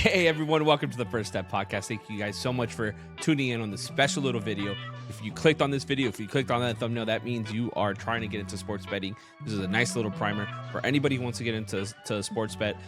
Hey everyone, welcome to the First Step Podcast. Thank you guys so much for tuning in on this special little video. If you clicked on this video, if you clicked on that thumbnail, that means you are trying to get into sports betting. This is a nice little primer for anybody who wants to get into sports bet.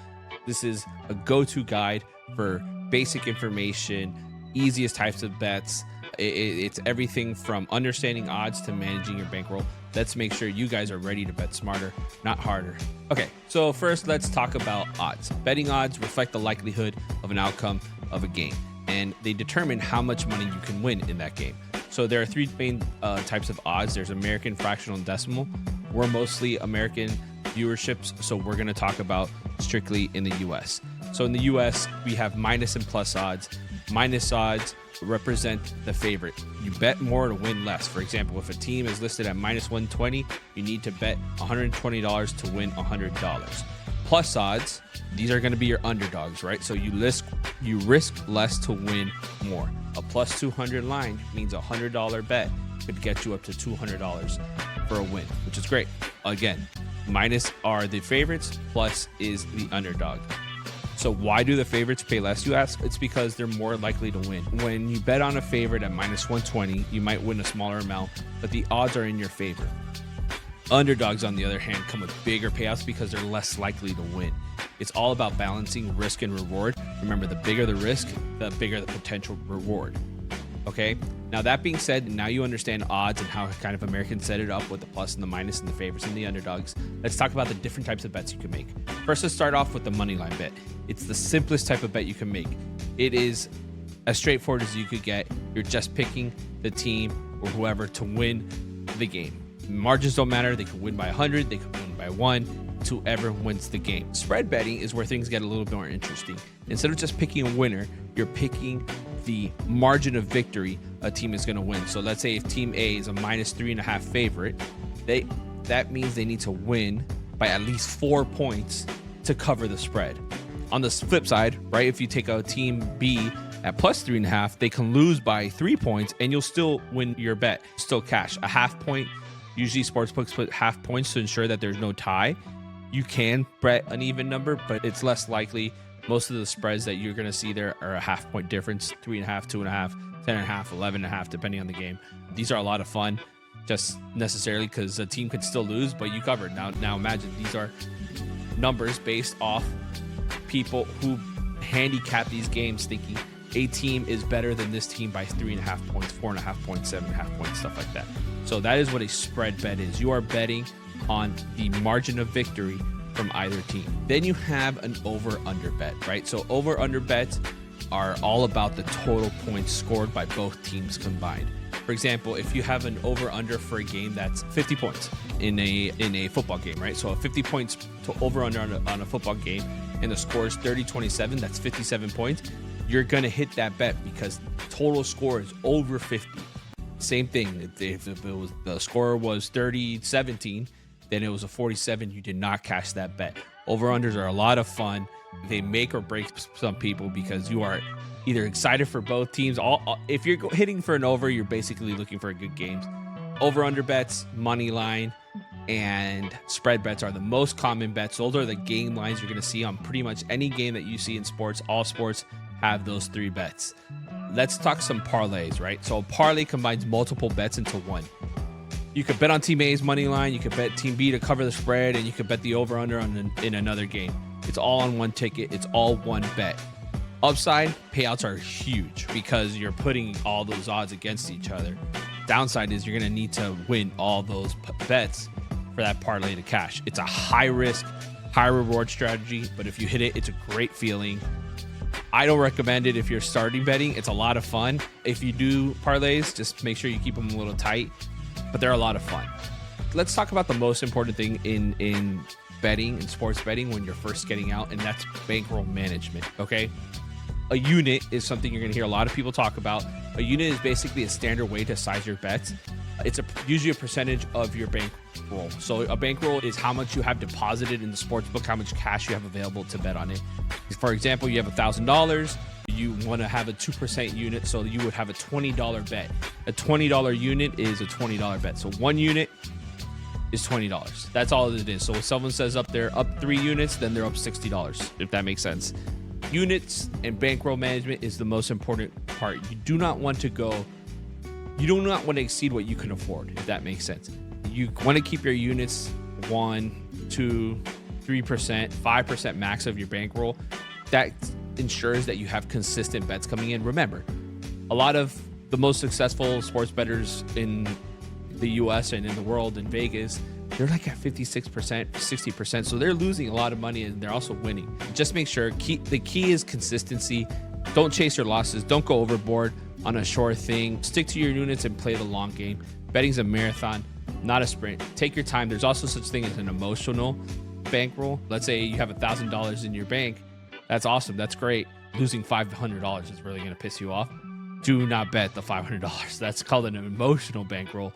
This is a go-to guide for basic information, easiest types of bets. It's everything from understanding odds to managing your bankroll. Let's make sure you guys are ready to bet smarter, not harder. Okay, so first let's talk about odds. Betting odds reflect the likelihood of an outcome of a game, and they determine how much money you can win in that game. So there are three main types of odds. There's American, fractional, and decimal. We're mostly American viewerships, so we're gonna talk about strictly in the US. So in the US, we have minus and plus odds. Minus odds represent the favorite. You bet more to win less. For example, if a team is listed at minus 120, you need to bet $120 to win $100. Plus odds, these are going to be your underdogs, right? So you risk less to win more. A plus 200 line means a $100 bet could get you up to $200 for a win, which is great. Again, minus are the favorites, plus is the underdog. So why do the favorites pay less, you ask? It's because they're more likely to win. When you bet on a favorite at minus 120, you might win a smaller amount, but the odds are in your favor. Underdogs, on the other hand, come with bigger payouts because they're less likely to win. It's all about balancing risk and reward. Remember, the bigger the risk, the bigger the potential reward. Okay, now that being said, now you understand odds and how kind of Americans set it up with the plus and the minus and the favorites and the underdogs. Let's talk about the different types of bets you can make. First, let's start off with the money line bet. It's the simplest type of bet you can make. It is as straightforward as you could get. You're just picking the team or whoever to win the game. Margins don't matter. They can win by 100, they can win by 1, whoever wins the game. Spread betting is where things get a little bit more interesting. Instead of just picking a winner, you're picking the margin of victory a team is going to win. So let's say if team A is a minus 3.5 favorite, that means they need to win by at least 4 points to cover the spread. On the flip side, right, if you take a team B at plus 3.5, they can lose by 3 points and you'll still win your bet, still cash. A half point, usually sportsbooks put half points to ensure that there's no tie. You can bet an even number, but it's less likely. Most of the spreads that you're going to see there are a half point difference, 3.5, 2.5, 10.5, 11.5, depending on the game. These are a lot of fun, just necessarily because a team could still lose, but you covered. Now imagine these are numbers based off people who handicap these games thinking a team is better than this team by 3.5 points, 4.5 points, 7.5 points, stuff like that. So that is what a spread bet is. You are betting on the margin of victory from either team. Then you have an over-under bet, right? So over-under bets are all about the total points scored by both teams combined. For example, if you have an over-under for a game that's 50 points in a football game, right? So a 50 points to over-under on a football game, and the score is 30-27, that's 57 points. You're gonna hit that bet because total score is over 50. Same thing, if it was the score was 30-17, then it was a 47, you did not cash that bet. Over-unders are a lot of fun. They make or break some people because you are either excited for both teams. If you're hitting for an over, you're basically looking for a good game. Over-under bets, money line, and spread bets are the most common bets. Those are the game lines you're going to see on pretty much any game that you see in sports. All sports have those three bets. Let's talk some parlays, right? So a parlay combines multiple bets into one. You could bet on Team A's money line, you could bet Team B to cover the spread, and you could bet the over-under in another game. It's all on one ticket. It's all one bet. Upside, payouts are huge because you're putting all those odds against each other. Downside is you're going to need to win all those bets for that parlay to cash. It's a high-risk, high-reward strategy, but if you hit it, it's a great feeling. I don't recommend it if you're starting betting. It's a lot of fun. If you do parlays, just make sure you keep them a little tight, but they're a lot of fun. Let's talk about the most important thing in betting and sports betting when you're first getting out, and that's bankroll management, okay? A unit is something you're going to hear a lot of people talk about. A unit is basically a standard way to size your bets. It's usually a percentage of your bankroll. So a bankroll is how much you have deposited in the sports book, how much cash you have available to bet on it. For example, you have $1,000. You want to have a 2% unit, so you would have a $20 bet. A $20 unit is a $20 bet. So one unit is $20. That's all it is. So if someone says they're up 3 units, then they're up $60, if that makes sense. Units and bankroll management is the most important part. You do not want to exceed what you can afford, if that makes sense. You want to keep your units 1, 2, 3%, 5% max of your bankroll. That ensures that you have consistent bets coming in. Remember, a lot of the most successful sports bettors in the US and in the world in Vegas, they're like at 56%, 60%. So they're losing a lot of money and they're also winning. Just make sure, the key is consistency. Don't chase your losses. Don't go overboard on a short thing. Stick to your units and play the long game. Betting's a marathon, not a sprint. Take your time. There's also such thing as an emotional bankroll. Let's say you have $1,000 in your bank. That's awesome. That's great. Losing $500 is really going to piss you off. Do not bet the $500. That's called an emotional bankroll.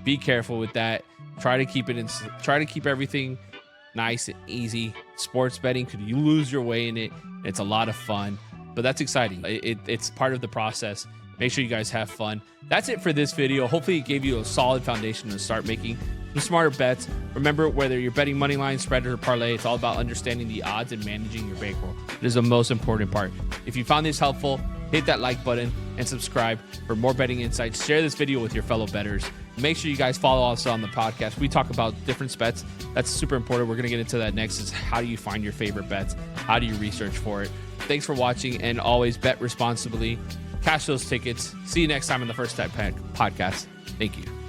Be careful with that. Try to keep everything nice and easy. Sports betting, could you lose your way in it? It's a lot of fun, but that's exciting. It's part of the process. Make sure you guys have fun. That's it for this video. Hopefully it gave you a solid foundation to start making some smarter bets. Remember, whether you're betting money line, spread, or parlay, it's all about understanding the odds and managing your bankroll. It is the most important part. If you found this helpful, hit that like button and subscribe for more betting insights. Share this video with your fellow bettors. Make sure you guys follow us on the podcast. We talk about different bets. That's super important. We're going to get into that next, is how do you find your favorite bets? How do you research for it? Thanks for watching, and always bet responsibly. Cash those tickets. See you next time on the First Step Podcast. Thank you.